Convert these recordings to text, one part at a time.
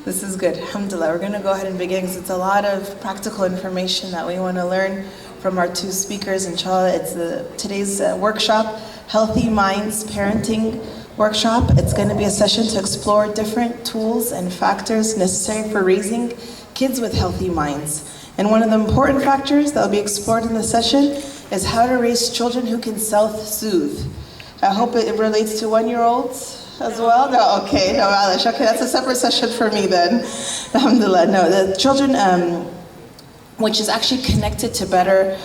This is good. Alhamdulillah. We're going to go ahead and begin because it's a lot of practical information that we want to learn from our two speakers. Inshallah, it's today's workshop, Healthy Minds Parenting Workshop. It's going to be a session to explore different tools and factors necessary for raising kids with healthy minds. And one of the important factors that will be explored in the session is how to raise children who can self-soothe. I hope it relates to 1-year-olds as well? No, okay, no, Alish, okay, that's a separate session for me then. Alhamdulillah, no, the children, which is actually connected to better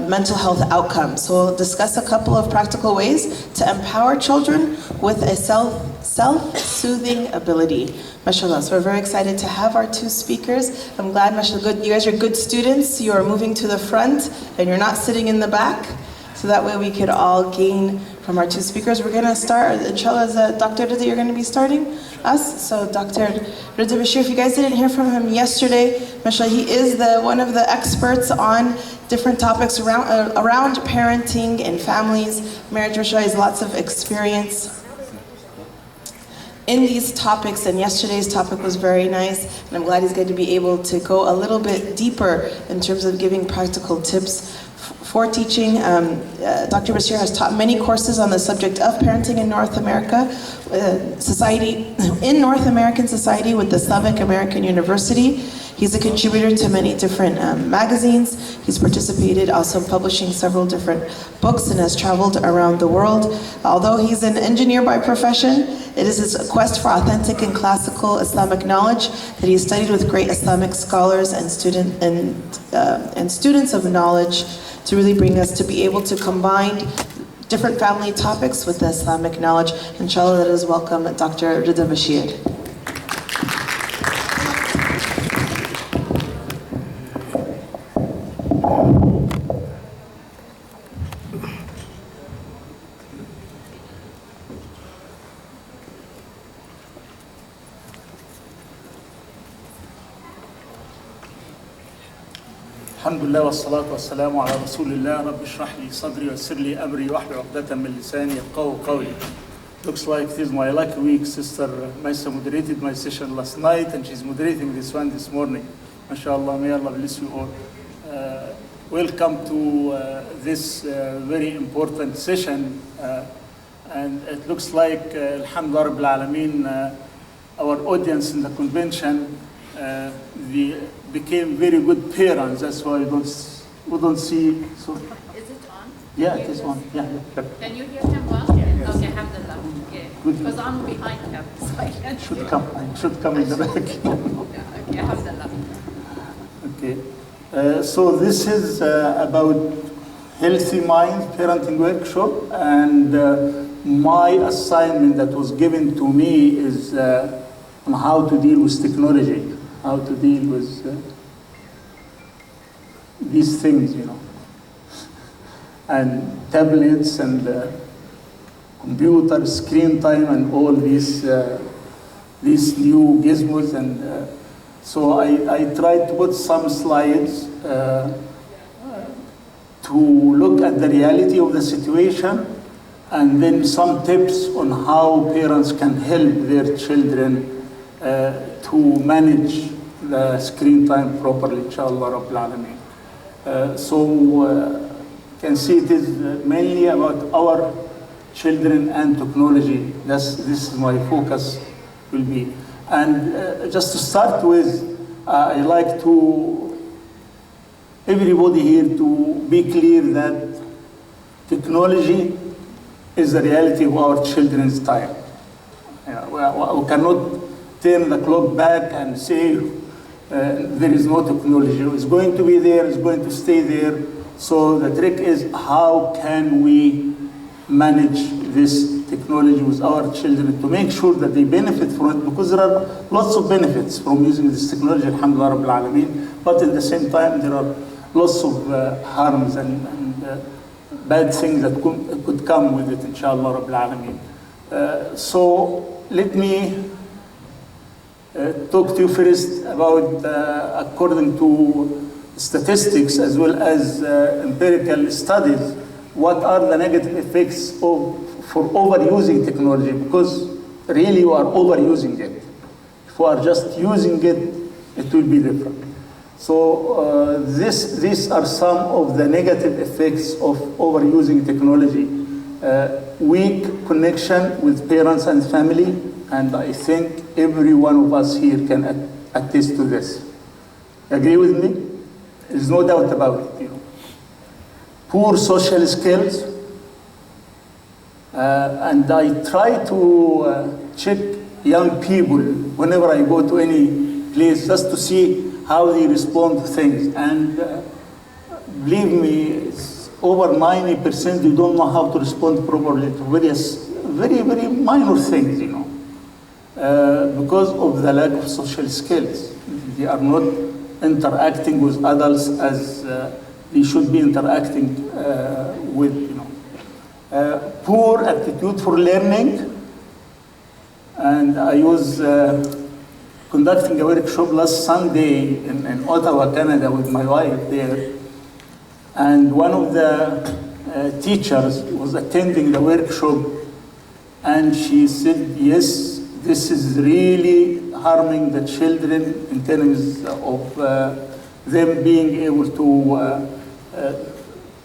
mental health outcomes. So we'll discuss a couple of practical ways to empower children with a self-soothing ability. MashaAllah, so we're very excited to have our two speakers. I'm glad, MashaAllah, you guys are good students. You are moving to the front and you're not sitting in the back. So that way we could all gain from our two speakers. We're going to start, inshallah, Dr. Rida, you're going to be starting us. So Dr. Rida Bashir, if you guys didn't hear from him yesterday, mashallah, he is one of the experts on different topics around parenting and families. Marriage, mashallah, has lots of experience in these topics, and yesterday's topic was very nice, and I'm glad he's going to be able to go a little bit deeper in terms of giving practical tips for teaching. Dr. Bashir has taught many courses on the subject of parenting in North American society with the Slavic American University. He's a contributor to many different magazines. He's participated also in publishing several different books and has traveled around the world. Although he's an engineer by profession, it is his quest for authentic and classical Islamic knowledge that he studied with great Islamic scholars and students of knowledge to really bring us to be able to combine different family topics with the Islamic knowledge. Inshallah, let us welcome Dr. Rida Bashir. Alhamdulillah wassalatu wassalamu ala rasulillah rabbi shrah li sadri wa yassir li amri wahlul 'uqdatan min lisani yafqahu qawli. Looks like it is my lucky week. Sister Maisa moderated my session last night and she's moderating this one this morning. MashaAllah, may Allah bless you all. Welcome to this very important session, and it looks like Alhamdulillah Rabbil Alameen, our audience in the convention became very good parents. That's why we don't see. So. Is it on? Yeah, it is on. Yeah. Can you hear him well? Yes. Okay, alhamdulillah. Yeah. Because I'm behind him, so I can't Should hear. come in the back. Okay, alhamdulillah. Okay. So this is about Healthy Minds Parenting Workshop, and my assignment that was given to me is on how to deal with technology. How to deal with these things, and tablets and computer screen time and all these new gizmos, and so I tried to put some slides to look at the reality of the situation, and then some tips on how parents can help their children to manage the screen time properly, inshallah Rabbil Alameen. So you can see it is mainly about our children and technology. This is my focus will be. And just to start with, I like everybody here to be clear that technology is the reality of our children's time. We cannot turn the clock back and say there is no technology. It's going to be there, it's going to stay there. So the trick is how can we manage this technology with our children to make sure that they benefit from it, because there are lots of benefits from using this technology, alhamdulillah Rabbil Alameen, but at the same time there are lots of harms and bad things that could come with it, inshallah Rabbil Alameen. So let me talk to you first about, according to statistics as well as empirical studies, what are the negative effects for overusing technology, because really you are overusing it. If we are just using it, it will be different. So these are some of the negative effects of overusing technology. Weak connection with parents and family, and I think every one of us here can attest to this. Agree with me? There's no doubt about it. You know. Poor social skills, and I try to check young people whenever I go to any place just to see how they respond to things. And believe me, it's over 90% they don't know how to respond properly to various, very, very minor things, you know, because of the lack of social skills. They are not interacting with adults as they should be interacting with, you know. Poor aptitude for learning. And I was conducting a workshop last Sunday in Ottawa, Canada, with my wife there. And one of the teachers was attending the workshop, and she said, yes, this is really harming the children in terms of them being able to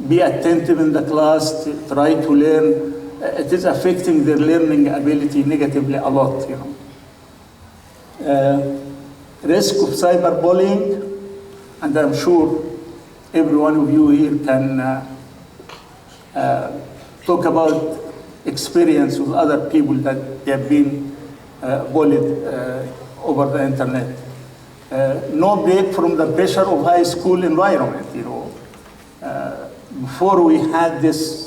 be attentive in the class, to try to learn. It is affecting their learning ability negatively a lot, you know. Risk of cyberbullying, and I'm sure every one of you here can talk about experience with other people that they have been bullied over the internet. No break from the pressure of high school environment, you know. Before we had this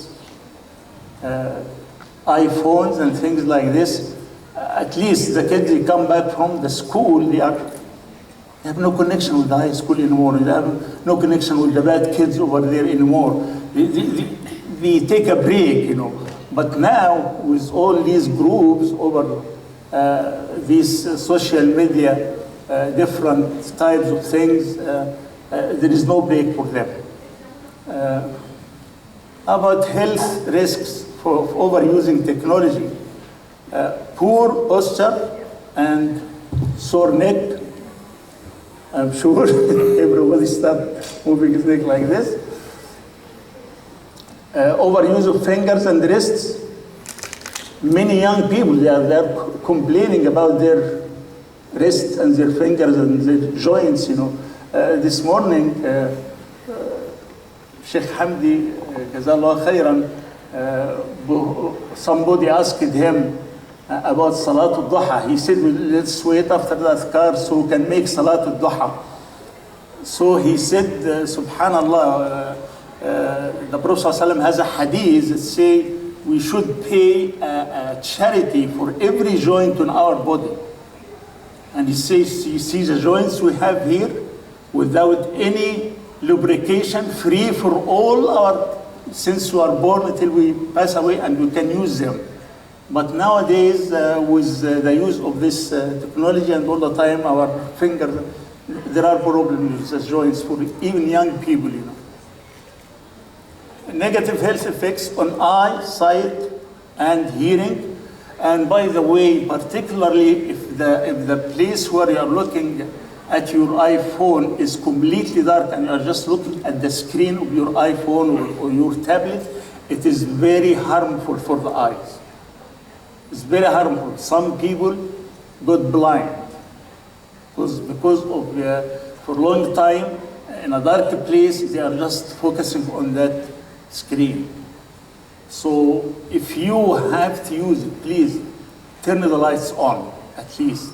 iPhones and things like this, at least the kids, they come back from the school, they have no connection with the high school anymore. They have no connection with the bad kids over there anymore. They take a break, you know. But now, with all these groups over these social media, different types of things, there is no break for them. About health risks for overusing technology, poor posture and sore neck. I'm sure everybody start moving his neck like this. Overuse of fingers and wrists. Many young people, they are complaining about their wrists and their fingers and their joints, you know. This morning, Sheikh Hamdi, Jazallah Khairan, somebody asked him about Salatul Duha. He said, well, let's wait after the Adhkar so we can make Salatul Duha. So he said, Subhanallah, the Prophet ﷺ has a hadith that say we should pay a charity for every joint in our body. And he says, you see the joints we have here without any lubrication, free for all our, since we are born until we pass away, and we can use them. But nowadays, with the use of this technology and all the time, our fingers, there are problems with the joints for even young people, you know. Negative health effects on eye, sight, and hearing. And by the way, particularly if the place where you are looking at your iPhone is completely dark and you are just looking at the screen of your iPhone or your tablet, it is very harmful for the eyes. It's very harmful. Some people got blind because of for a long time in a dark place they are just focusing on that screen. So if you have to use it, please turn the lights on at least.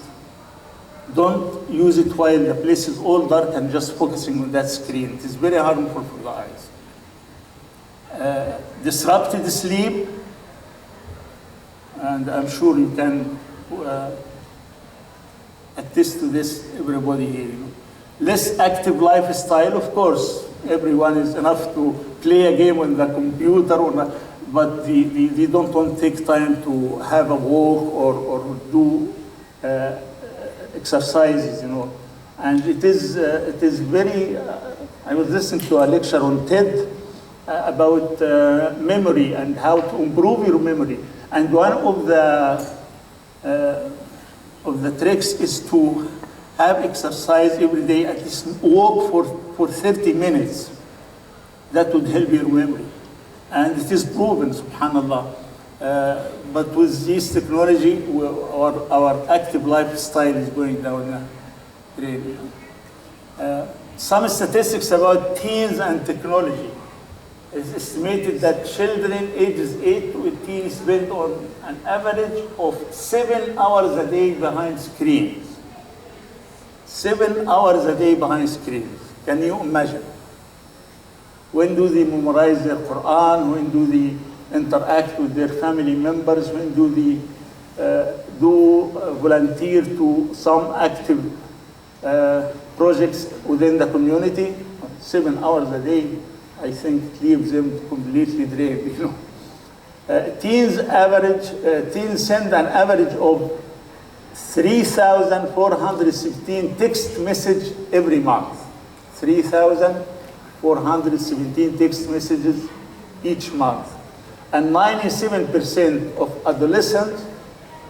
Don't use it while the place is all dark and just focusing on that screen. It is very harmful for the eyes. Disrupted sleep, and I'm sure you can attest to this, everybody here. You know. Less active lifestyle, of course. Everyone is enough to play a game on the computer, but they don't want to take time to have a walk or do exercises, you know. And it is very, I was listening to a lecture on TED about memory and how to improve your memory. And one of the of the tricks is to have exercise every day, at least walk for 30 minutes. That would help your memory. And it is proven, subhanAllah. But with this technology, our active lifestyle is going down the drain. Some statistics about teens and technology. It's estimated that children ages 8 to 18 spend on an average of 7 hours a day behind screens. 7 hours a day behind screens. Can you imagine? When do they memorize their Quran? When do they interact with their family members? When do they volunteer to some active projects within the community? 7 hours a day, I think, it leaves them completely drained. You know, teens send an average of 3,416 text messages every month. 3,417 text messages each month. And 97% of adolescents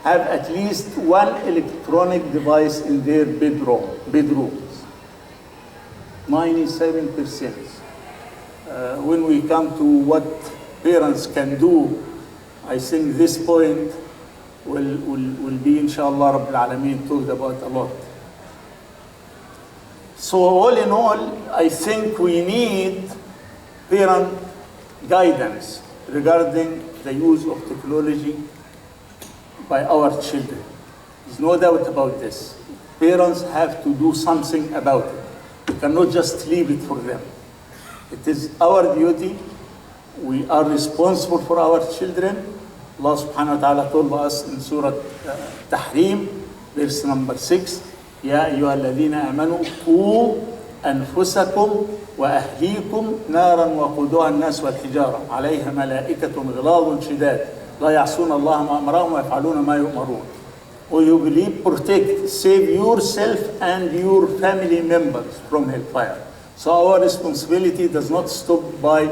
have at least one electronic device in their bedrooms. 97%. When we come to what parents can do, I think this point will be, inshallah, Rabbil Alameen, talked about a lot. So all in all, I think we need parent guidance regarding the use of technology by our children. There's no doubt about this. Parents have to do something about it. We cannot just leave it for them. It is our duty. We are responsible for our children. Allah subhanahu wa ta'ala told us in Surah Tahrim, verse number 6, يا أيها الذين آمنوا قوا أنفسكم وأهليكم نارا وقودها الناس والحجارة عليها ملائكة غلاظ شداد لا يعصون الله ما أمرهم ويفعلون ما يؤمرون. Or you believe, protect, save yourself and your family members from hellfire. So our responsibility does not stop by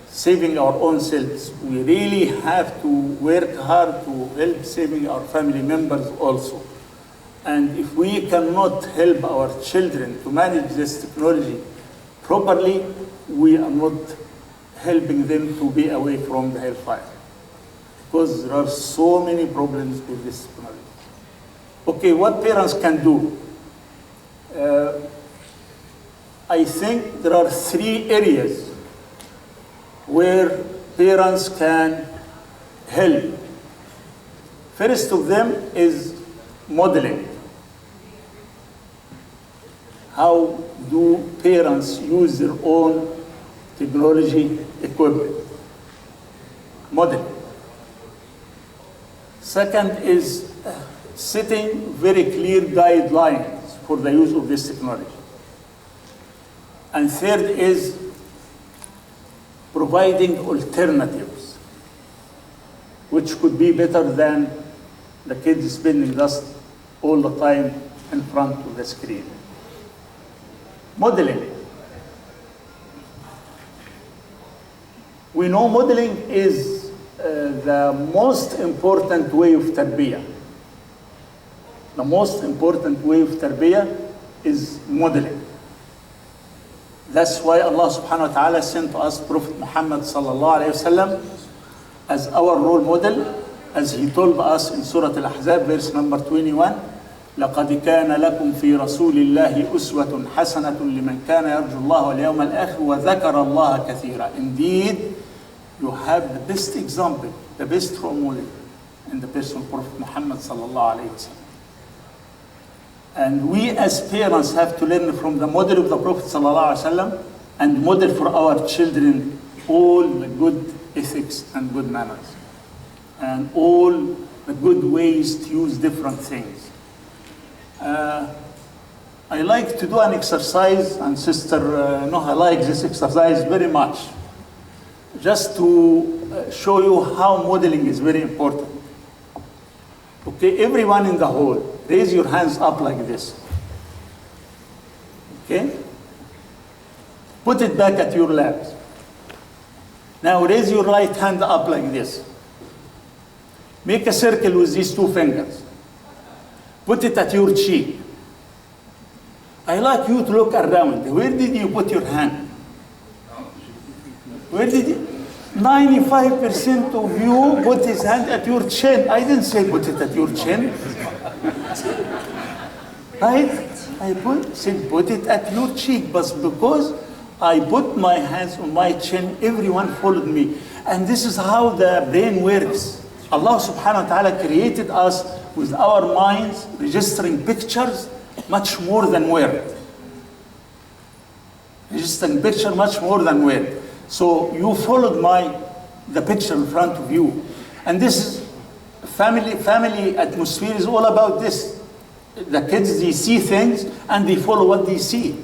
saving our own selves. We really have to work hard to help saving our family members also. And if we cannot help our children to manage this technology properly, we are not helping them to be away from the hellfire. Because there are so many problems with this technology. Okay, what parents can do? I think there are 3 areas where parents can help. First of them is modeling. How do parents use their own technology equipment? Modeling. Second is setting very clear guidelines for the use of this technology. And third is providing alternatives, which could be better than the kids spending just all the time in front of the screen. Modeling. We know modeling is the most important way of tarbiyah. The most important way of tarbiyah is modeling. That's why Allah subhanahu wa ta'ala sent to us Prophet Muhammad sallallahu alayhi wa sallam as our role model, as he told us in Surah Al-Ahzab, verse number 21, لَقَدْ كَانَ لَكُمْ فِي رَسُولِ اللَّهِ أُسْوَةٌ حَسَنَةٌ لِمَنْ كَانَ يَرْجُو اللَّهَ وَالْيَوْمَ الْآخِرَ وَذَكَرَ اللَّهَ كَثِيرًا. Indeed, you have the best example, the best role model in the person of Prophet Muhammad sallallahu alayhi wa sallam. And we as parents have to learn from the model of the Prophet ﷺ and model for our children all the good ethics and good manners and all the good ways to use different things. I like to do an exercise, and Sister Noha likes this exercise very much, just to show you how modeling is very important. Okay, everyone in the hall, raise your hands up like this. Okay? Put it back at your laps. Now raise your right hand up like this. Make a circle with these 2 fingers. Put it at your cheek. I like you to look around. Where did you put your hand? Where did you? 95% of you put his hand at your chin. I didn't say put it at your chin. Right? I said put it at your cheek, but because I put my hands on my chin, everyone followed me. And this is how the brain works. Allah subhanahu wa ta'ala created us with our minds registering pictures much more than word. Registering picture much more than word. So you followed the picture in front of you. And this is family atmosphere is all about this. The kids, they see things and they follow what they see.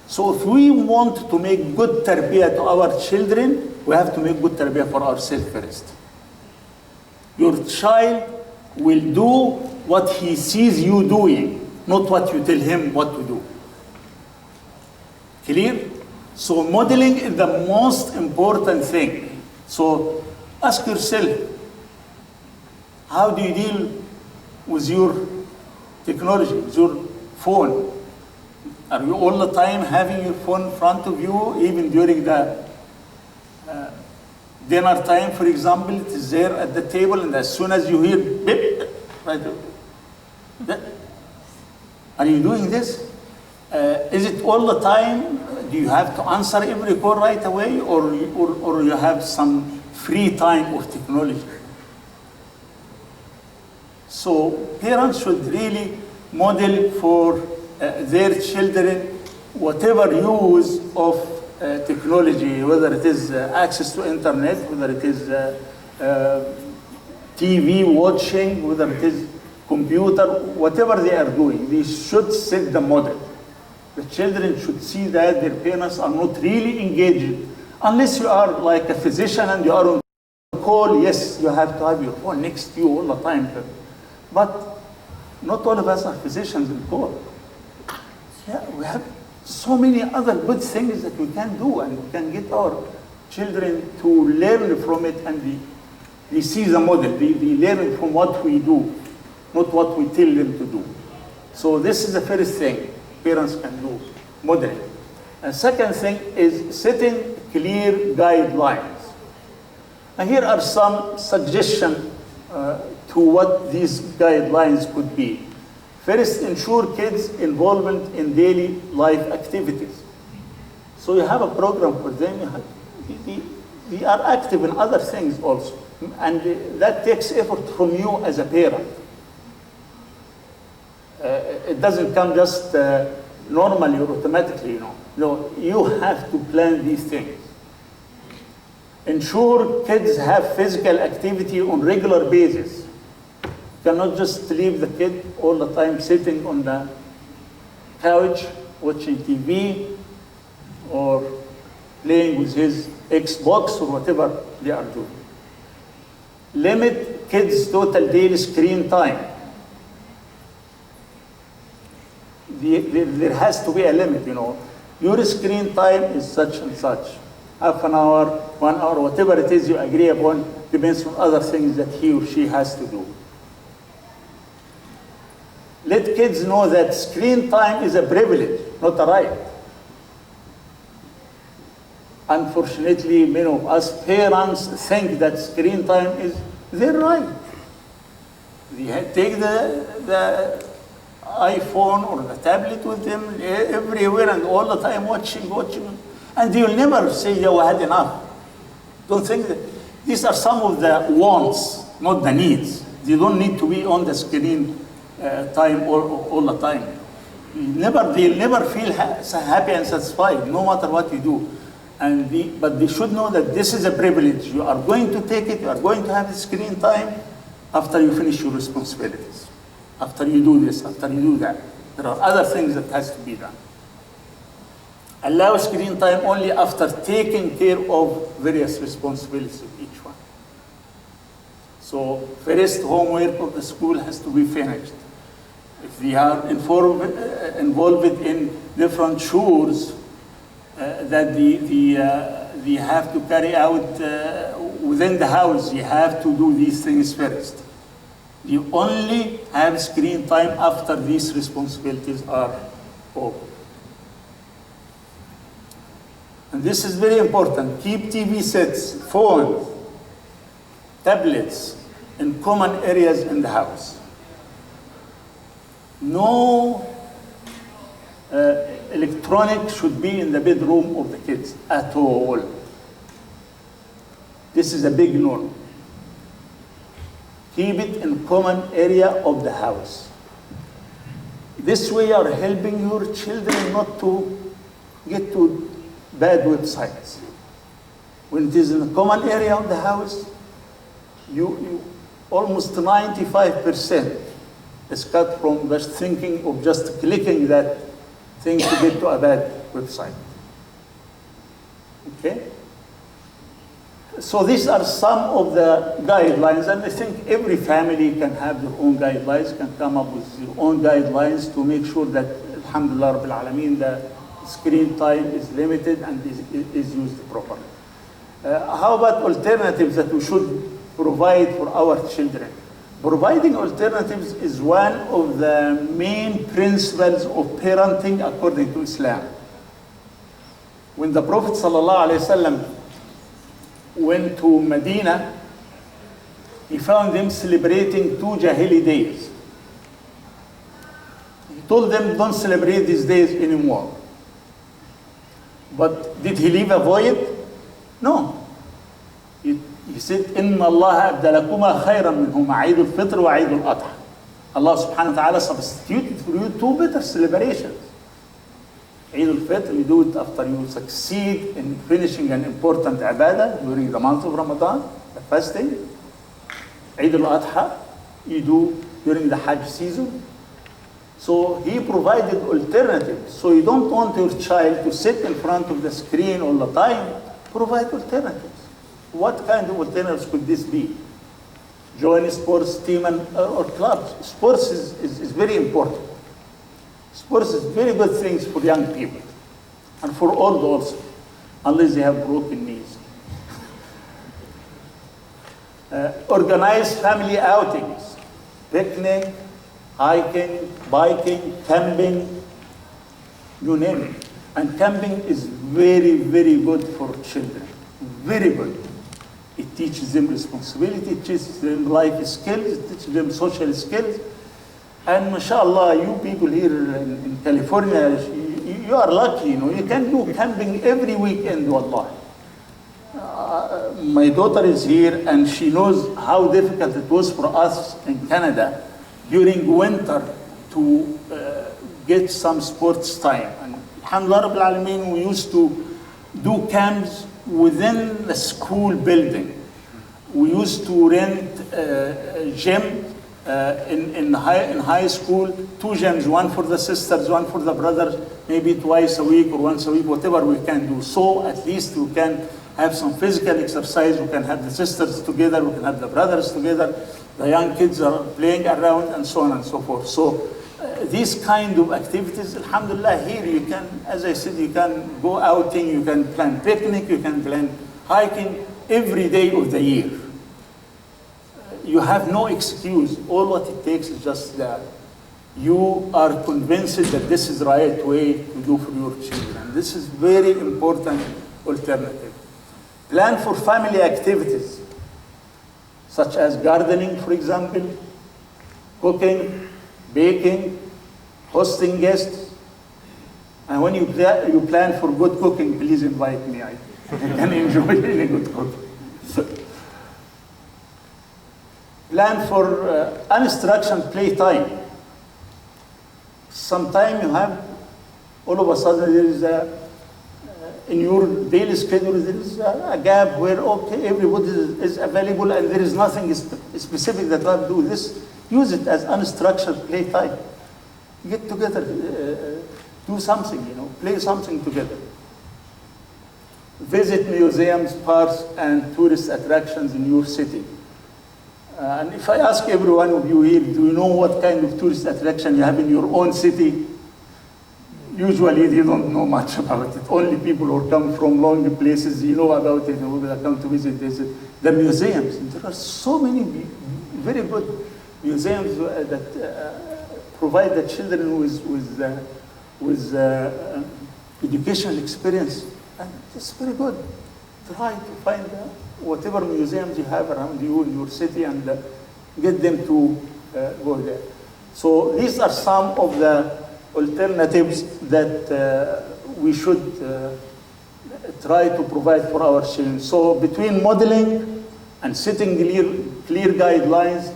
So if we want to make good tarbiyah to our children, we have to make good tarbiyah for ourselves first. Your child will do what he sees you doing, not what you tell him what to do. Clear? So modeling is the most important thing. So ask yourself, how do you deal with your technology, with your phone? Are you all the time having your phone in front of you, even during the dinner time, for example, it is there at the table, and as soon as you hear beep, right, are you doing this? Is it all the time? Do you have to answer every call right away, or you have some free time of technology? So parents should really model for their children whatever use of technology, whether it is access to internet, whether it is TV watching, whether it is computer, whatever they are doing, they should set the model. The children should see that their parents are not really engaged. Unless you are like a physician and you are on call, yes, you have to have your phone next to you all the time. But not all of us are physicians in call. Yeah, we have so many other good things that we can do, and we can get our children to learn from it, and they see the model. They learn from what we do, not what we tell them to do. So this is the first thing parents can do, modeling. And second thing is setting clear guidelines. And here are some suggestions to what these guidelines could be. First, ensure kids' involvement in daily life activities. So you have a program for them. They are active in other things also. And that takes effort from you as a parent. It doesn't come just normally or automatically, you know. No, you have to plan these things. Ensure kids have physical activity on regular basis. You cannot just leave the kid all the time sitting on the couch, watching TV, or playing with his Xbox or whatever they are doing. Limit kids' total daily screen time. There has to be a limit, you know. Your screen time is such and such. Half an hour, 1 hour, whatever it is you agree upon, depends on other things that he or she has to do. Let kids know that screen time is a privilege, not a right. Unfortunately, many of us parents think that screen time is their right. They take the iPhone or the tablet with them everywhere and all the time watching. And they will never say, yeah, we had enough. Don't think that. These are some of the wants, not the needs. They don't need to be on the screen time all the time. They'll never feel happy and satisfied, no matter what you do. But they should know that this is a privilege. You are going to take it, you are going to have the screen time after you finish your responsibilities. After you do this, after you do that. There are other things that has to be done. Allow screen time only after taking care of various responsibilities of each one. So first, homework of the school has to be finished. If they are involved in different chores that they have to carry out within the house, you have to do these things first. You only have screen time after these responsibilities are over. And this is very important. Keep TV sets, phones, tablets in common areas in the house. No electronic should be in the bedroom of the kids at all. This is a big no. Keep it in common area of the house. This way you are helping your children not to get to bad websites. When it is in a common area of the house, you almost 95% is cut from just thinking of just clicking that thing to get to a bad website. Okay? So these are some of the guidelines, and I think every family can have their own guidelines, can come up with their own guidelines to make sure that, alhamdulillah, Rabbil Alameen, the screen time is limited and is used properly. How about alternatives that we should provide for our children? Providing alternatives is one of the main principles of parenting according to Islam. When the Prophet ﷺ went to Medina, he found them celebrating 2 Jahili days. He told them, don't celebrate these days anymore. But did he leave a void? No. He said, إِنَّ اللَّهَ أَبْدَلَكُمَا خَيْرًا مِنْهُمَا عِيدُ الْفِطْرِ وَعِيدُ الْأَضْحَى. Allah subhanahu wa ta'ala substituted for you 2 better celebrations. Eid al-Fitr, you do it after you succeed in finishing an important ibadah during the month of Ramadan, the fasting. Eid al-Adha, you do during the Hajj season. So he provided alternatives. So you don't want your child to sit in front of the screen all the time. Provide alternatives. What kind of alternatives could this be? Join a sports team or clubs. Sports is very important. Sports is very good things for young people and for old also, unless they have broken knees. Organize family outings, picnic, hiking, biking, camping, you name it. And camping is very, very good for children, very good. It teaches them responsibility, it teaches them life skills, it teaches them social skills. And mashallah, you people here in California, you are lucky, you know. You can do camping every weekend, wallah. My daughter is here and she knows how difficult it was for us in Canada during winter to get some sports time. And alhamdulillah Rabbil Alameen, we used to do camps within the school building. We used to rent a gym in high school, 2 gyms, one for the sisters, one for the brothers, maybe twice a week or once a week, whatever we can do. So at least we can have some physical exercise, we can have the sisters together, we can have the brothers together, the young kids are playing around and so on and so forth. So these kind of activities, alhamdulillah, here you can, as I said, you can go outing, you can plan picnic, you can plan hiking every day of the year. You have no excuse. All what it takes is just that you are convinced that this is the right way to do for your children. This is very important alternative. Plan for family activities, such as gardening, for example, cooking, baking, hosting guests. And when you plan for good cooking, please invite me. I can enjoy really good cooking. Plan for unstructured playtime. Sometime you have, all of a sudden there is in your daily schedule, there is a gap where, okay, everybody is available and there is nothing specific that you have to do this. Use it as unstructured playtime. Get together, do something, you know, play something together. Visit museums, parks, and tourist attractions in your city. And if I ask every one of you here, do you know what kind of tourist attraction you have in your own city? Usually they don't know much about it. Only people who come from long places, you know about it, and who will come to visit the museums. And there are so many very good museums that provide the children with educational experience. And it's very good. Try to find whatever museums you have around you in your city and get them to go there. So these are some of the alternatives that we should try to provide for our children. So between modeling and setting clear guidelines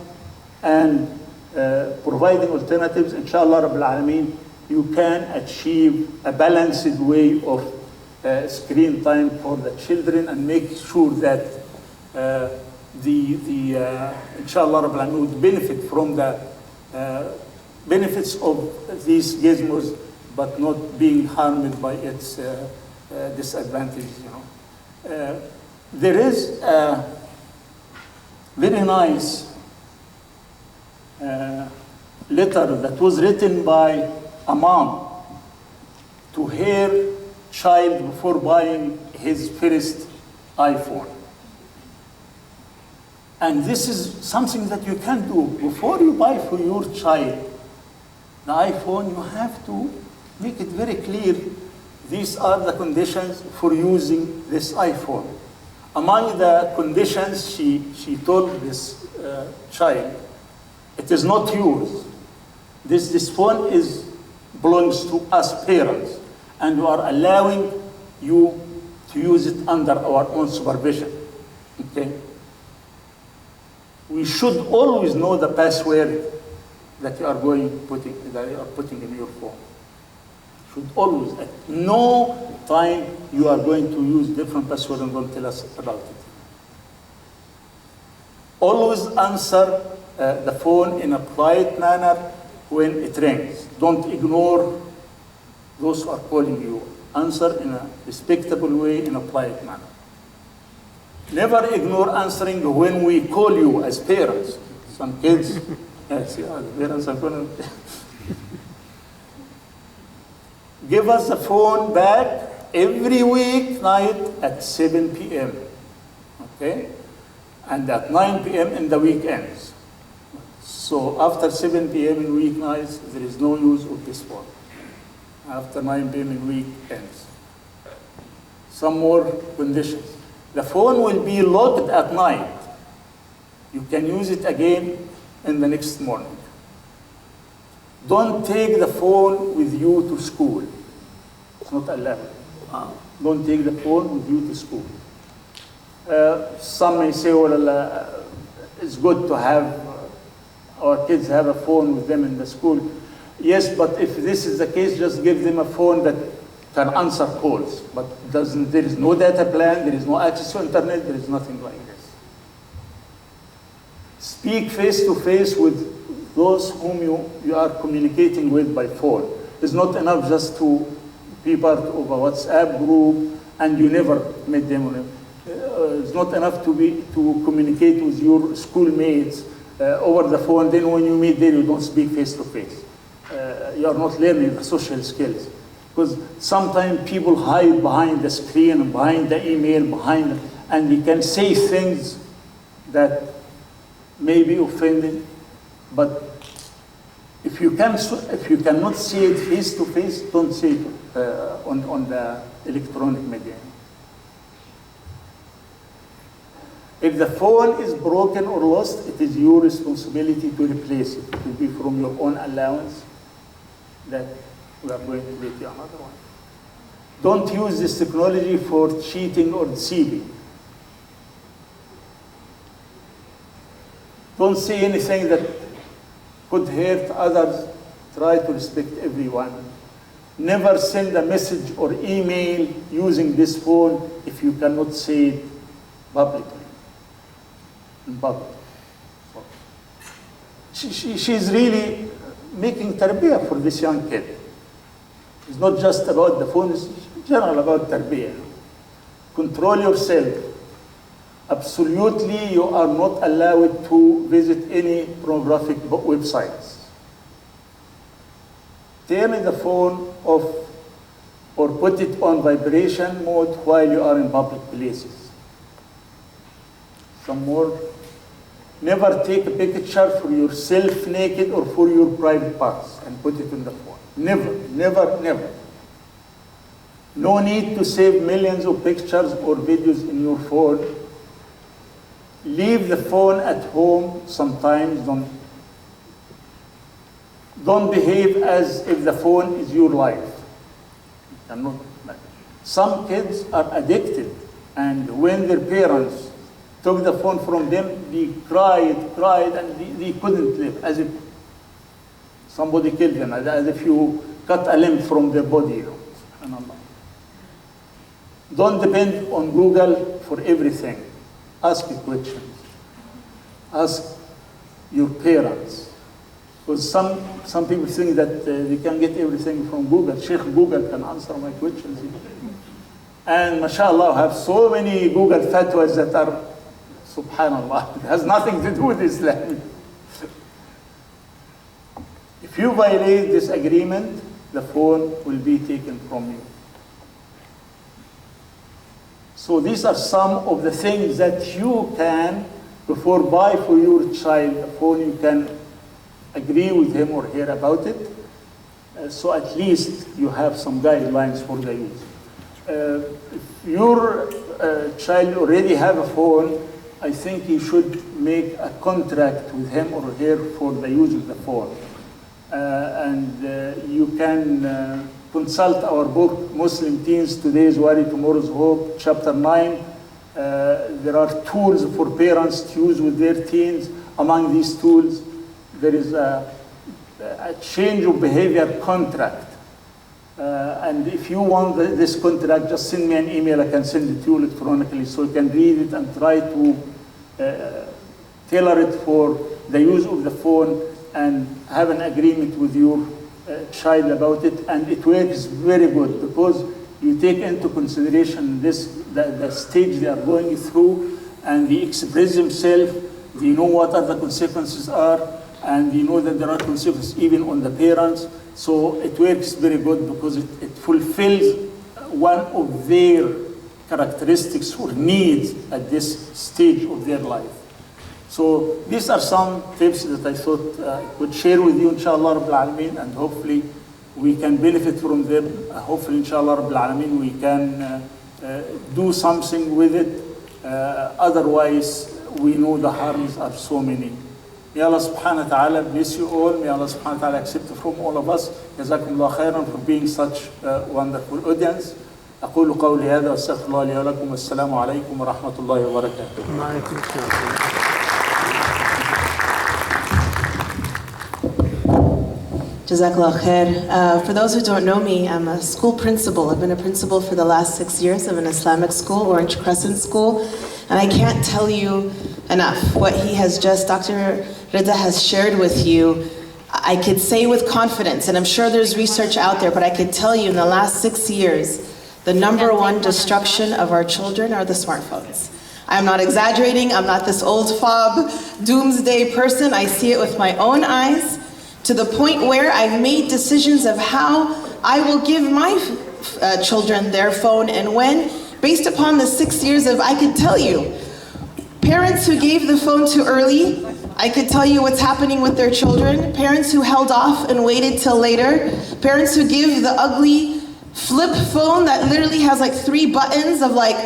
and providing alternatives, inshallah Rabbil Alameen, you can achieve a balanced way of screen time for the children and make sure that inshallah Rabbil Alameen would benefit from the benefits of these gizmos, but not being harmed by its disadvantages. There is a very nice letter that was written by a mom to her child before buying his first iPhone. And this is something that you can do. Before you buy for your child the iPhone, you have to make it very clear, these are the conditions for using this iPhone. Among the conditions she told this child, it is not yours. This phone belongs to us parents, and we are allowing you to use it under our own supervision. Okay? We should always know the password that you are putting in your phone. Should always, at no time you are going to use different password and don't tell us about it. Always answer the phone in a polite manner when it rings. Don't ignore those who are calling you. Answer in a respectable way, in a polite manner. Never ignore answering when we call you as parents. Some kids, yes, yeah, parents are going to give us the phone back every week night at 7 p.m. Okay? And at 9 p.m. in the weekends. So after 7 p.m. in weeknights, there is no use of this phone. After 9 p.m. in weekends. Some more conditions. The phone will be locked at night. You can use it again in the next morning. Don't take the phone with you to school. It's not allowed. Don't take the phone with you to school. Some may say, well, it's good to have our kids have a phone with them in the school. Yes, but if this is the case, just give them a phone that can answer calls. But there is no data plan, there is no access to internet, there is nothing like this. Speak face to face with those whom you are communicating with by phone. It's not enough just to be part of a WhatsApp group and you never met them. It's not enough to communicate with your schoolmates over the phone. Then when you meet them, you don't speak face to face. You are not learning the social skills. Because sometimes people hide behind the screen, behind the email, and we can say things that may be offending. But if you cannot say it face to face, don't say it on the electronic media. If the phone is broken or lost, it is your responsibility to replace it. It will be from your own allowance that we are going to get you another one. Don't use this technology for cheating or deceiving. Don't say anything that could hurt others. Try to respect everyone. Never send a message or email using this phone if you cannot say it publicly. In public. She's really making tarbiyah for this young kid. It's not just about the phone, it's general about tarbiyah. Control yourself. Absolutely, you are not allowed to visit any pornographic websites. Turn the phone off or put it on vibration mode while you are in public places. Some more. Never take a picture for yourself naked or for your private parts and put it on the phone. Never, never, never. No need to save millions of pictures or videos in your phone. Leave the phone at home sometimes. Don't behave as if the phone is your life. Some kids are addicted, and when their parents took the phone from them, they cried, and they couldn't live, as if somebody killed them, as if you cut a limb from their body. SubhanAllah. Don't depend on Google for everything. Ask questions. Ask your parents. Because some people think that they can get everything from Google. Sheikh Google can answer my questions. And mashallah, I have so many Google fatwas that are, subhanallah, it has nothing to do with Islam. If you violate this agreement, the phone will be taken from you. So these are some of the things that you can, before buy for your child a phone, you can agree with him or her about it. So at least you have some guidelines for the use. If your child already have a phone, I think you should make a contract with him or her for the use of the phone. And you can consult our book, Muslim Teens, Today's Worry, Tomorrow's Hope, Chapter 9. There are tools for parents to use with their teens. Among these tools, there is a change of behavior contract. And if you want this contract, just send me an email. I can send it to you electronically so you can read it and try to tailor it for the use of the phone and have an agreement with your child about it. And it works very good because you take into consideration the stage they are going through, and they express themselves. They know what are the consequences are, and they know that there are consequences even on the parents. So it works very good because it fulfills one of their characteristics or needs at this stage of their life. So these are some tips that I thought I could share with you, inshallah Rabbil Alameen, and hopefully we can benefit from them. Hopefully, inshallah Rabbil Alameen, we can do something with it. Otherwise, we know the harms are so many. May Allah subhanahu wa ta'ala bless you all. May Allah subhanahu wa ta'ala accept from all of us. Jazakumullah khairan for being such a wonderful audience. أقول قولي هذا وأستغفر الله لي ولكم والسلام عليكم ورحمة الله وبركاته. Jazakallah khair. For those who don't know me, I'm a school principal. I've been a principal for the last 6 years of an Islamic school, Orange Crescent School. And I can't tell you enough what Dr. Rida has shared with you. I could say with confidence, and I'm sure there's research out there, but I could tell you in the last 6 years, the #1 destruction of our children are the smartphones. I'm not exaggerating. I'm not this old fob doomsday person. I see it with my own eyes, to the point where I've made decisions of how I will give my children their phone and when, based upon the 6 years of, I could tell you, parents who gave the phone too early, I could tell you what's happening with their children. Parents who held off and waited till later. Parents who give the ugly flip phone that literally has like 3 buttons of like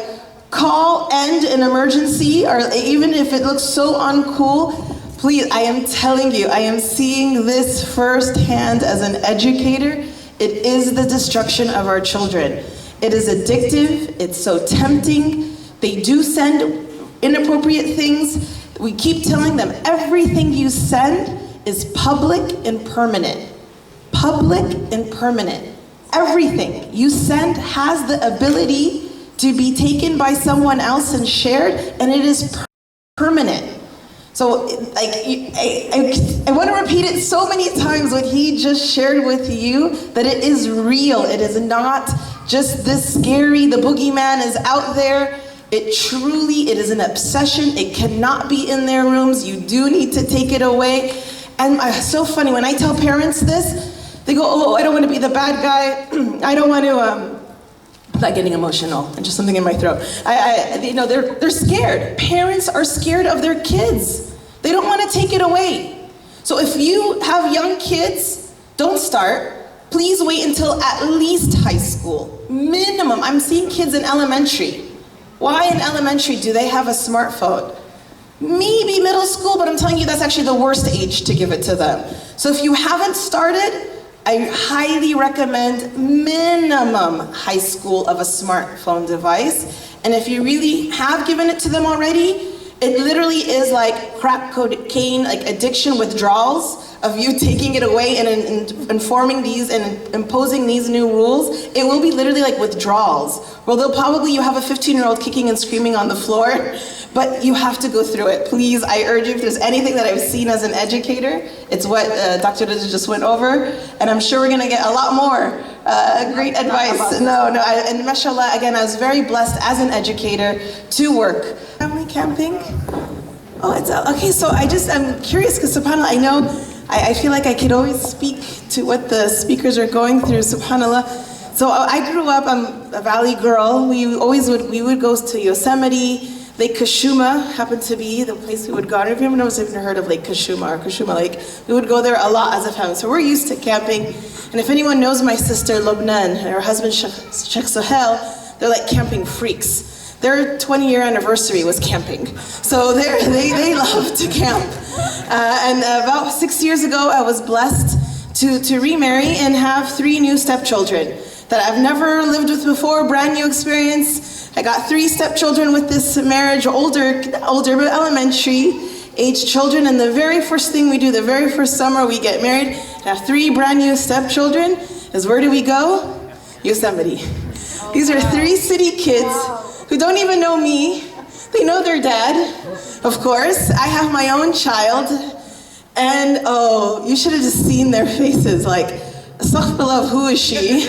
call, end, an emergency, or even if it looks so uncool. Please, I am telling you, I am seeing this firsthand as an educator. It is the destruction of our children. It is addictive, it's so tempting. They do send inappropriate things. We keep telling them everything you send is public and permanent. Public and permanent. Everything you send has the ability to be taken by someone else and shared, and it is permanent. So like, I want to repeat it so many times, what he just shared with you, that it is real. It is not just this scary, the boogeyman is out there. It is an obsession. It cannot be in their rooms. You do need to take it away. And it's so funny, when I tell parents this, they go, oh, I don't want to be the bad guy. I don't want to, I'm not getting emotional, and just something in my throat. They're scared. Parents are scared of their kids. They don't want to take it away. So if you have young kids, don't start. Please wait until at least high school. Minimum. I'm seeing kids in elementary. Why in elementary do they have a smartphone? Maybe middle school, but I'm telling you that's actually the worst age to give it to them. So if you haven't started, I highly recommend minimum high school of a smartphone device. And if you really have given it to them already, it literally is like crack cocaine, like addiction withdrawals of you taking it away and informing these and imposing these new rules. It will be literally like withdrawals, where they'll probably, you have a 15-year-old kicking and screaming on the floor, but you have to go through it. Please, I urge you, if there's anything that I've seen as an educator, it's what Dr. Rida just went over, and I'm sure we're gonna get a lot more great advice. And mashallah, again, I was very blessed as an educator to work. Family camping? Oh, it's okay, so I'm curious, because subhanAllah, I know, I feel like I could always speak to what the speakers are going through, subhanAllah. So I grew up, I'm a valley girl. We would go to Yosemite. Lake Kashuma happened to be the place we would go. I don't know if anyone has even heard of Lake Kashuma or Kashuma Lake. We would go there a lot as a family. So we're used to camping. And if anyone knows my sister Lubnan and her husband Sheikh Sohail, they're like camping freaks. Their 20-year anniversary was camping. So they love to camp. And about 6 years ago, I was blessed to remarry and have 3 new stepchildren that I've never lived with before, brand new experience. I got 3 stepchildren with this marriage, older but elementary age children. And the very first thing we do, the very first summer we get married, have 3 brand new stepchildren, is where do we go? Yosemite. These are 3 city kids who don't even know me. They know their dad, of course. I have my own child. And oh, you should have just seen their faces, like, astaghfirullah, who is she?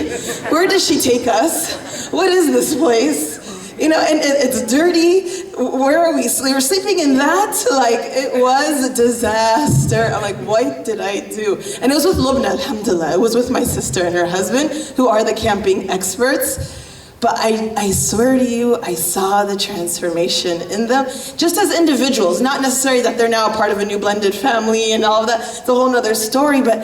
Where does she take us? What is this place? You know, and it's dirty. Where are we? We were sleeping in that. Like, it was a disaster. I'm like, what did I do? And it was with Lubna, alhamdulillah. It was with my sister and her husband, who are the camping experts. But I swear to you, I saw the transformation in them, just as individuals. Not necessarily that they're now a part of a new blended family and all of that. It's a whole other story, but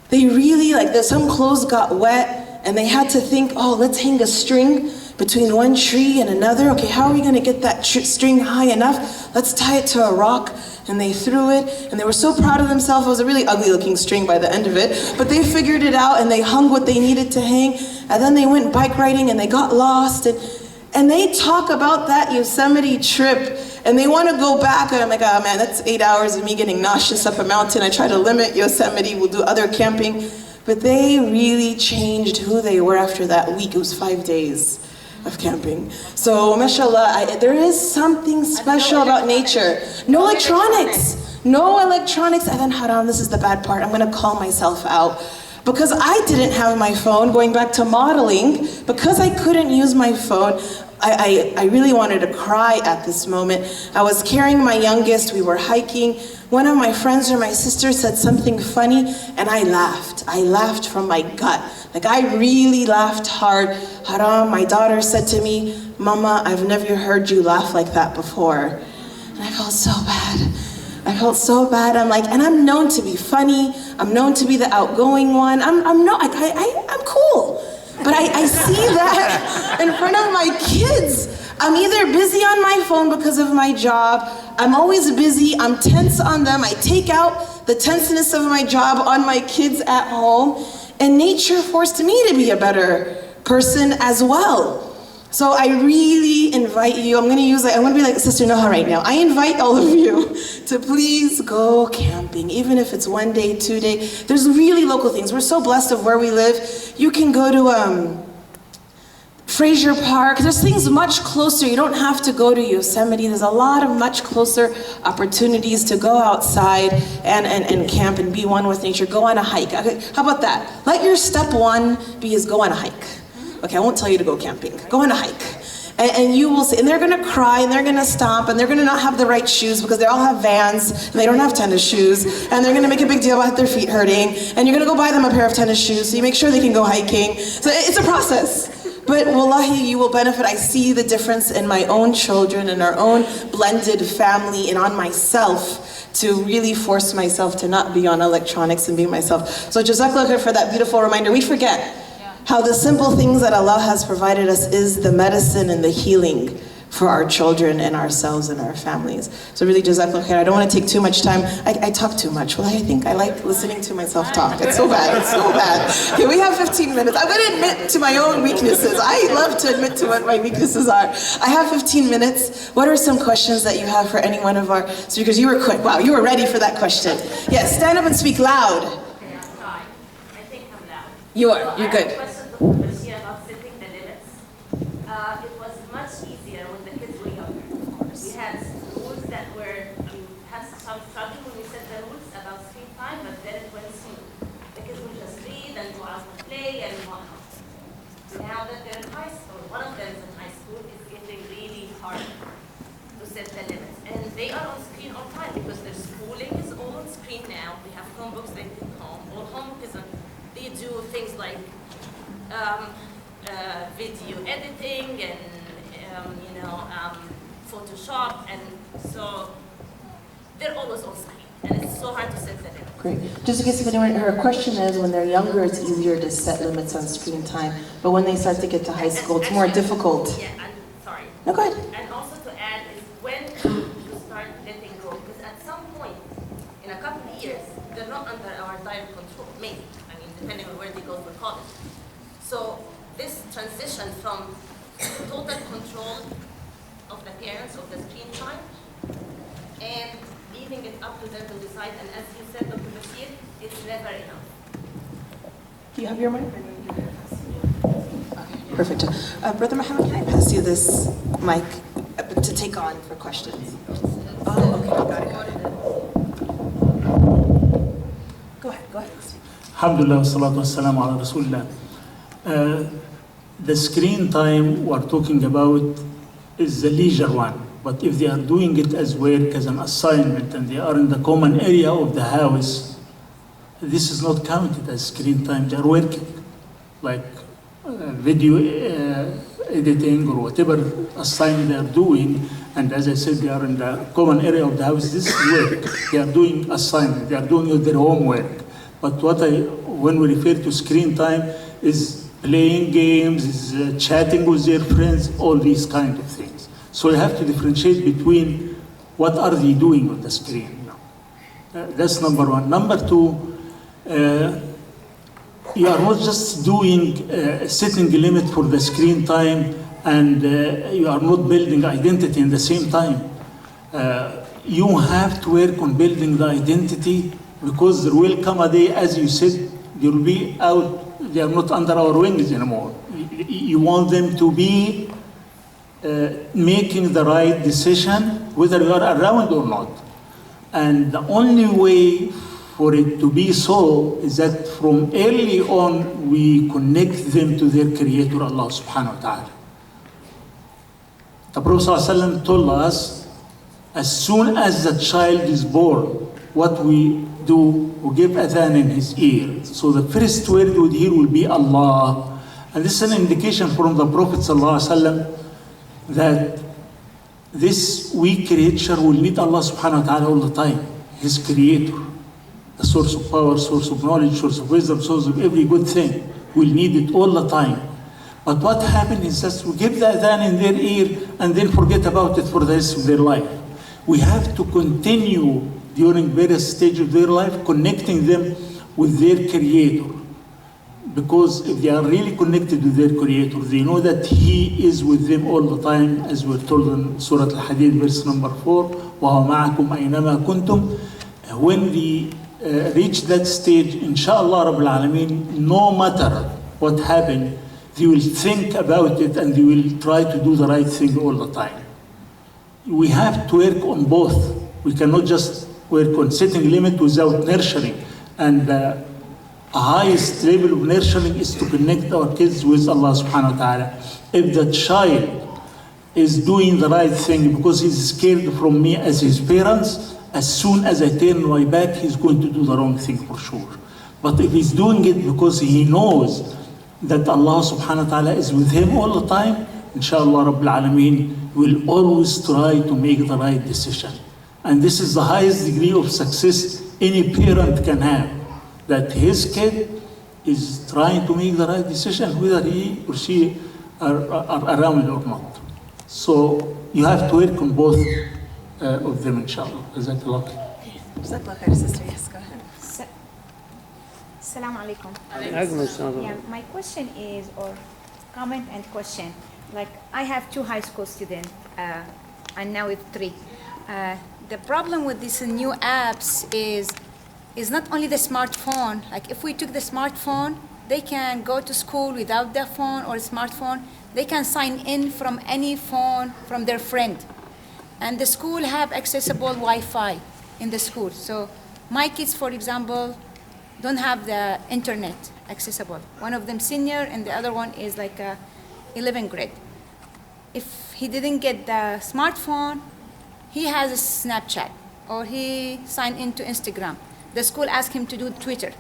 they really, like, some clothes got wet, and they had to think, oh, let's hang a string between one tree and another. Okay, how are we gonna get that string high enough? Let's tie it to a rock. And they threw it, and they were so proud of themselves. It was a really ugly looking string by the end of it, but they figured it out, and they hung what they needed to hang, and then they went bike riding, and they got lost, and they talk about that Yosemite trip, and they want to go back, and I'm like, oh man, that's 8 hours of me getting nauseous up a mountain. I try to limit Yosemite, we'll do other camping, but they really changed who they were after that week. It was 5 days of camping. So, mashallah, there is something special about nature. No electronics. No electronics. And then haram, this is the bad part. I'm gonna call myself out. Because I didn't have my phone, going back to modeling, because I couldn't use my phone, I really wanted to cry at this moment. I was carrying my youngest, we were hiking. One of my friends or my sister said something funny, and I laughed. I laughed from my gut. Like, I really laughed hard. Haram, my daughter said to me, Mama, I've never heard you laugh like that before. And I felt so bad. I felt so bad. I'm like, and I'm known to be funny. I'm known to be the outgoing one. I'm cool. But I see that in front of my kids. I'm either busy on my phone because of my job. I'm always busy. I'm tense on them. I take out the tenseness of my job on my kids at home. And nature forced me to be a better person as well. So I really invite you, I'm gonna be like Sister Noha right now. I invite all of you to please go camping, even if it's 1 day, 2 days. There's really local things. We're so blessed of where we live. You can go to Fraser Park. There's things much closer. You don't have to go to Yosemite. There's a lot of much closer opportunities to go outside and camp and be one with nature. Go on a hike. Okay, how about that? Let your step 1 be is go on a hike. Okay, I won't tell you to go camping. Go on a hike. And you will see, and they're gonna cry, and they're gonna stomp, and they're gonna not have the right shoes because they all have Vans, and they don't have tennis shoes, and they're gonna make a big deal about their feet hurting, and you're gonna go buy them a pair of tennis shoes so you make sure they can go hiking. So it's a process. But wallahi, you will benefit. I see the difference in my own children and our own blended family and on myself to really force myself to not be on electronics and be myself. So Jazakallah khair for that beautiful reminder. We forget how the simple things that Allah has provided us is the medicine and the healing for our children and ourselves and our families. So really, Jazakallah khair. I don't want to take too much time. I talk too much. Well, I think I like listening to myself talk. It's so bad. It's so bad. Okay, we have 15 minutes. I'm going to admit to my own weaknesses. I love to admit to what my weaknesses are. I have 15 minutes. What are some questions that you have for any one of our speakers? You were quick. Wow, you were ready for that question. Yes, stand up and speak loud. Okay, I'm sorry. I think I'm loud. You are. You're good. I have a question to Bashir about setting the limits. It was much easier when the kids were younger. We had rules that were, we had some struggle when we set the rules about screen time, but then it went smooth. The kids would just read and go out and play and whatnot. Now that they're in high school, one of them is in high school, it's getting really hard to set the limits. And they are on screen all the time because their schooling is all on screen now. They have Chromebooks they take home. All homework is on. They do things like video editing and Photoshop, and so they're always on screen, and it's so hard to set the limit. Great. Just in case if anyone, her question is, when they're younger, it's easier to set limits on screen time, but when they start to get to high school, it's more difficult. Yeah, I'm sorry. No, go ahead. And also to add is when you start letting go, because at some point, in a couple of years, they're not under our direct control, maybe. I mean, depending on where they go for college. So this transition from total control of the parents of the screen time and leaving it up to them to decide, and as you said, Dr. Bashir, it's never enough. Do you have your mic? Okay, perfect. Brother Muhammad, can I pass you this mic to take on for questions? Oh, okay, got it. Go ahead. Alhamdulillah, salatu wassalamu ala Rasulullah. The screen time we're talking about is the leisure one. But if they are doing it as work, as an assignment, and they are in the common area of the house, this is not counted as screen time. They are working, like video editing or whatever assignment they are doing. And as I said, they are in the common area of the house. This is work. They are doing assignment. They are doing their homework. But when we refer to screen time, is playing games, is chatting with their friends, all these kind of things. So you have to differentiate between what are they doing on the screen. That's number one. Number two, you are not just doing setting a limit for the screen time, and you are not building identity in the same time. You have to work on building the identity, because there will come a day, as you said, they will be out, they are not under our wings anymore. You want them to be making the right decision, whether you are around or not. And the only way for it to be so is that from early on, we connect them to their Creator, Allah subhanahu wa ta'ala. The Prophet ﷺ told us, as soon as the child is born, what we do, we give adhan in his ear. So the first word we would hear will be Allah. And this is an indication from the Prophet ﷺ that this weak creature will need Allah subhanahu wa ta'ala all the time, his Creator. The source of power, source of knowledge, source of wisdom, source of every good thing. We'll need it all the time. But what happens is that we give the adhan in their ear and then forget about it for the rest of their life. We have to continue during various stages of their life, connecting them with their Creator. Because if they are really connected with their Creator, they know that He is with them all the time, as we're told in Surah Al-Hadid, verse number 4, وَهُوَ مَعَكُمْ أَيْنَمَا كُنْتُمْ. When they reach that stage, inshallah Rabbil Alameen, no matter what happened, they will think about it and they will try to do the right thing all the time. We have to work on both. We cannot just work on setting limit without nurturing. And the highest level of nurturing is to connect our kids with Allah subhanahu wa ta'ala. If the child is doing the right thing because he's scared from me as his parents, as soon as I turn my back, he's going to do the wrong thing for sure. But if he's doing it because he knows that Allah subhanahu wa ta'ala is with him all the time, inshallah Rabbil Alameen will always try to make the right decision. And this is the highest degree of success any parent can have, that his kid is trying to make the right decision, whether he or she are around or not. So you have to work on both of them, inshallah. Jazakallah khair. Jazakallah khair, sister. Yes, go ahead. Assalamu alaikum. Yeah, my question is, or comment and question, like I have 2 high school students, and now with 3. The problem with these new apps is not only the smartphone. Like if we took the smartphone, they can go to school without their phone or smartphone. They can sign in from any phone from their friend. And the school have accessible Wi-Fi in the school. So my kids, for example, don't have the internet accessible. One of them senior and the other one is like 11th grade. If he didn't get the smartphone, he has a Snapchat or he signed into Instagram. The school asked him to do Twitter.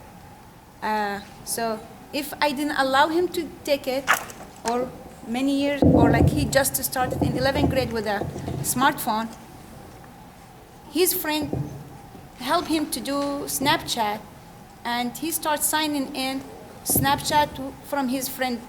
So if I didn't allow him to take it, or many years, or like he just started in 11th grade with a smartphone, his friend helped him to do Snapchat, and he starts signing in Snapchat from his friend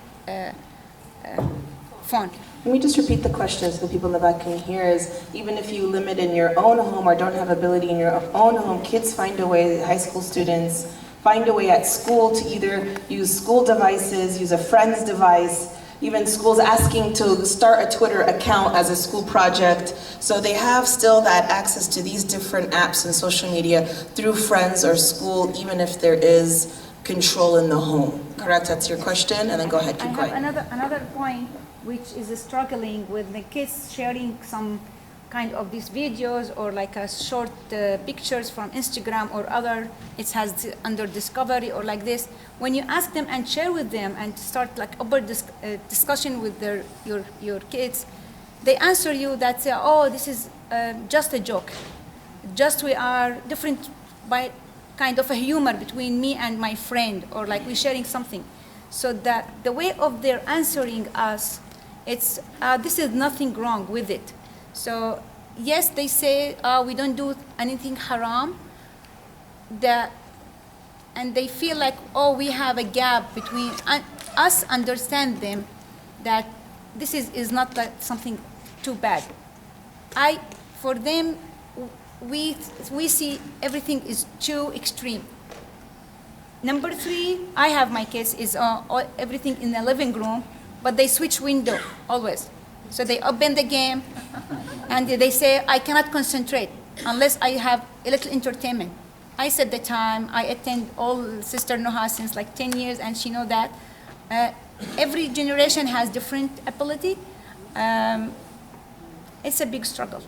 phone. Let me just repeat the question so the people in the back can hear is, even if you limit in your own home or don't have ability in your own home, kids find a way, high school students find a way at school to either use school devices, use a friend's device, even schools asking to start a Twitter account as a school project. So they have still that access to these different apps and social media through friends or school, even if there is control in the home. Correct? That's your question? And then go ahead, keep going. I have another point, which is struggling with the kids sharing some kind of these videos or like a short pictures from Instagram or other, it has under discovery or like this. When you ask them and share with them and start like open discussion with your kids, they answer you that say, oh, this is just a joke. Just we are different by kind of a humor between me and my friend, or like we're sharing something. So that the way of their answering us, it's this is nothing wrong with it. So yes, they say we don't do anything haram. And they feel like, oh, we have a gap between us understand them that this is not like something too bad. For them, we see everything is too extreme. Number 3, I have my kids is everything in the living room, but they switch window always. So they open the game and they say, I cannot concentrate unless I have a little entertainment. I set the time, I attend all Sister Noha since like 10 years, and she know that. Every generation has different ability. It's a big struggle.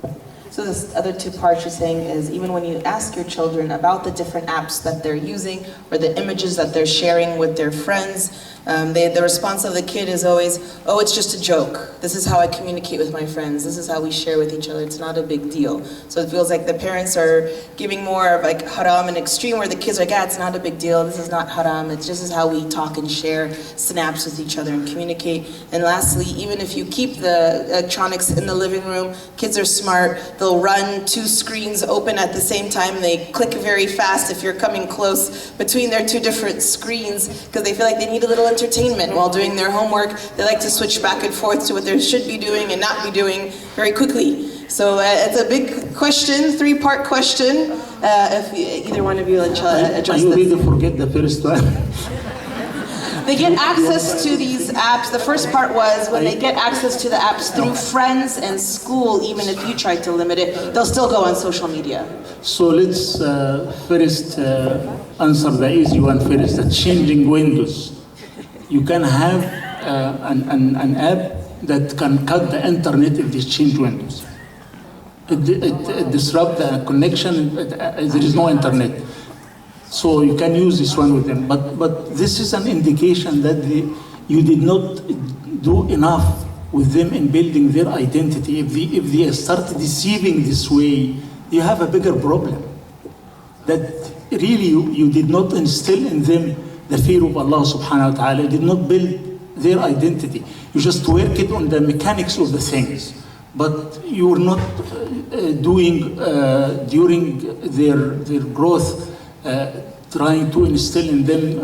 So this other 2 parts you're saying is, even when you ask your children about the different apps that they're using or the images that they're sharing with their friends, the response of the kid is always, oh, it's just a joke. This is how I communicate with my friends. This is how we share with each other. It's not a big deal. So it feels like the parents are giving more of like haram and extreme, where the kids are like, yeah, it's not a big deal. This is not haram. It's just how we talk and share snaps with each other and communicate. And lastly, even if you keep the electronics in the living room, kids are smart. They'll run 2 screens open at the same time. They click very fast if you're coming close between their 2 different screens, because they feel like they need a little entertainment while doing their homework. They like to switch back and forth to what they should be doing and not be doing very quickly. So it's a big question, 3-part question. If either one of you will address this. You really forget the first one. They get access to these apps. The first part was when they get access to the apps through friends and school, even if you try to limit it, they'll still go on social media. So let's first answer the easy one first, the changing windows. You can have an app that can cut the internet if they change windows. It disrupts the connection, there is no internet. So you can use this one with them. But this is an indication that you did not do enough with them in building their identity. If they start deceiving this way, you have a bigger problem. That really you did not instill in them the fear of Allah subhanahu wa ta'ala. You did not build their identity. You just work it on the mechanics of the things. but you're not doing during their growth, trying to instill in them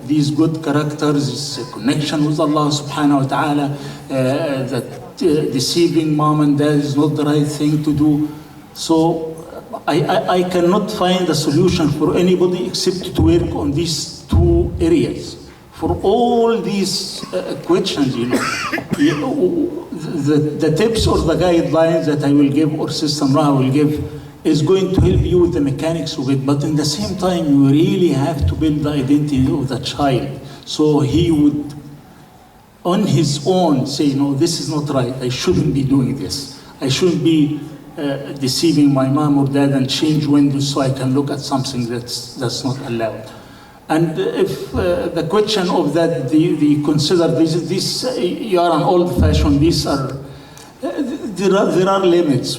these good characters, this connection with Allah subhanahu wa ta'ala, that deceiving mom and dad is not the right thing to do. So I cannot find a solution for anybody except to work on these two areas. For all these questions, the tips or the guidelines that I will give, or Sister Ra will give, is going to help you with the mechanics of it. But in the same time, you really have to build the identity of the child. So he would, on his own, say, no, this is not right. I shouldn't be doing this. I shouldn't be deceiving my mom or dad and change windows so I can look at something that's not allowed. And if the question of that, the consider this, you are an old-fashioned. These are there are limits,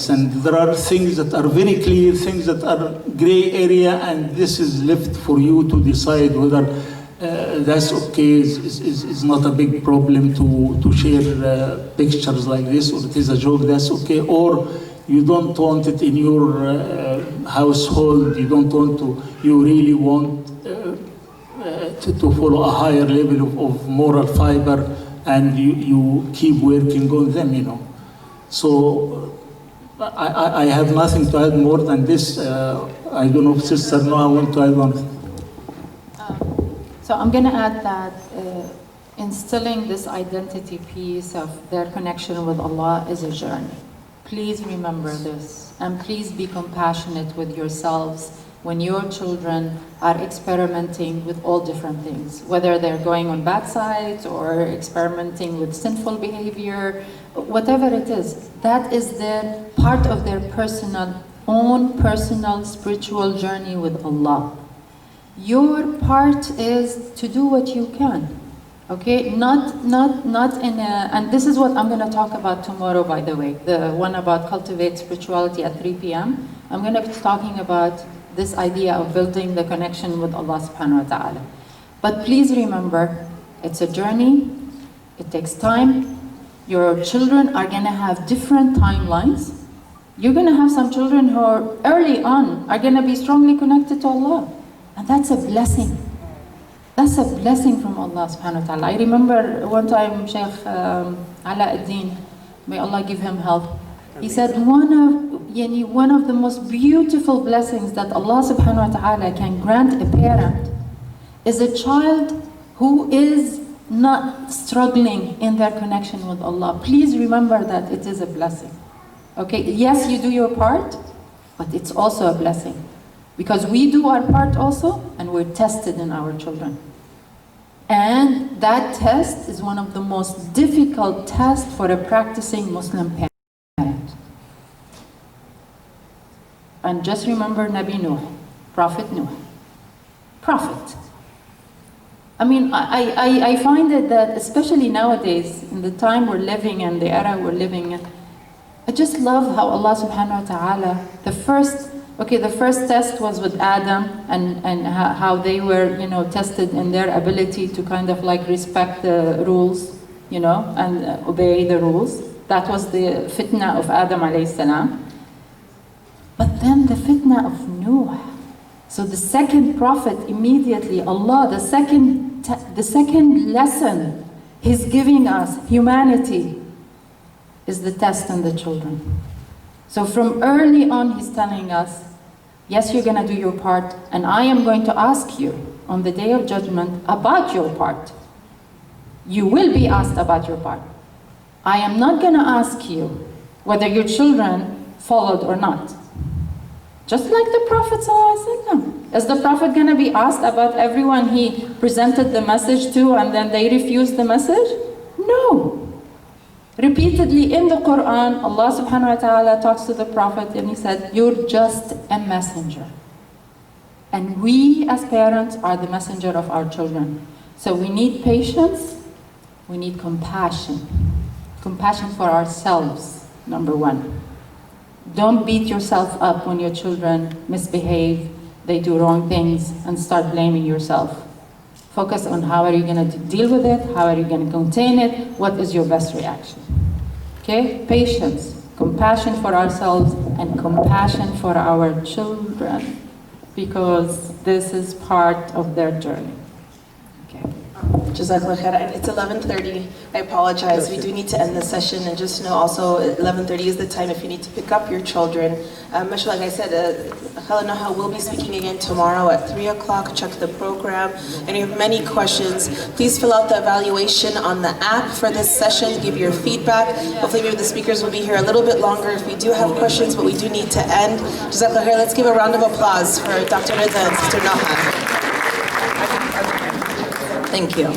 and there are things that are very clear, things that are gray area, and this is left for you to decide whether that's okay, is not a big problem to share pictures like this, or it is a joke, that's okay, or you don't want it in your household, you don't want to, you really want to follow a higher level of moral fiber, and you keep working on them, So I have nothing to add more than this. I don't know if Sister Noah want to add on. So I'm going to add that instilling this identity piece of their connection with Allah is a journey. Please remember this, and please be compassionate with yourselves when your children are experimenting with all different things, whether they're going on bad sides or experimenting with sinful behavior, whatever it is. That is their part of their own personal spiritual journey with Allah. Your part is to do what you can, okay? Not in a, and this is what I'm going to talk about tomorrow, by the way, the one about cultivate spirituality at 3 p.m. I'm going to be talking about this idea of building the connection with Allah subhanahu wa ta'ala. But please remember, it's a journey, it takes time. Your children are going to have different timelines. You're going to have some children who are early on are going to be strongly connected to Allah. And that's a blessing. That's a blessing from Allah subhanahu wa ta'ala. I remember one time Shaykh Alauddin, may Allah give him health, he said one of the most beautiful blessings that Allah subhanahu wa ta'ala can grant a parent is a child who is not struggling in their connection with Allah. Please remember that it is a blessing. Okay, yes, you do your part, but it's also a blessing. Because we do our part also, and we're tested in our children. And that test is one of the most difficult tests for a practicing Muslim parent. And just remember Nabi Nuh, Prophet Nuh. Prophet. I mean, I find it that, especially nowadays, in the time we're living and the era we're living in, I just love how Allah subhanahu wa ta'ala, the first test was with Adam, and how they were, tested in their ability to kind of like respect the rules, and obey the rules. That was the fitna of Adam alayhi salam. But then the fitna of Nuh. So the second prophet, immediately, Allah, the second lesson He's giving us, humanity, is the test in the children. So from early on, He's telling us, yes, you're going to do your part, and I am going to ask you on the day of judgment about your part. You will be asked about your part. I am not going to ask you whether your children followed or not. Just like the Prophet ﷺ. Is the Prophet going to be asked about everyone he presented the message to and then they refused the message? No. Repeatedly in the Quran, Allah subhanahu wa ta'ala talks to the Prophet and He said, you're just a messenger. And we as parents are the messenger of our children. So we need patience, we need compassion. Compassion for ourselves, number one. Don't beat yourself up when your children misbehave, they do wrong things, and start blaming yourself. Focus on how are you going to deal with it, how are you going to contain it, what is your best reaction. Okay? Patience, compassion for ourselves, and compassion for our children, because this is part of their journey. Okay. Jazakallah khair. It's 11:30. I apologize. We do need to end the session, and just know also 11:30 is the time if you need to pick up your children. Mashallah, like I said, Khala Naha will be speaking again tomorrow at 3 o'clock. Check the program. And if you have many questions, please fill out the evaluation on the app for this session. Give your feedback. Hopefully maybe the speakers will be here a little bit longer if we do have questions, but we do need to end. Jazakallah khair. Let's give a round of applause for Dr. Rida and Sister Naha. Thank you.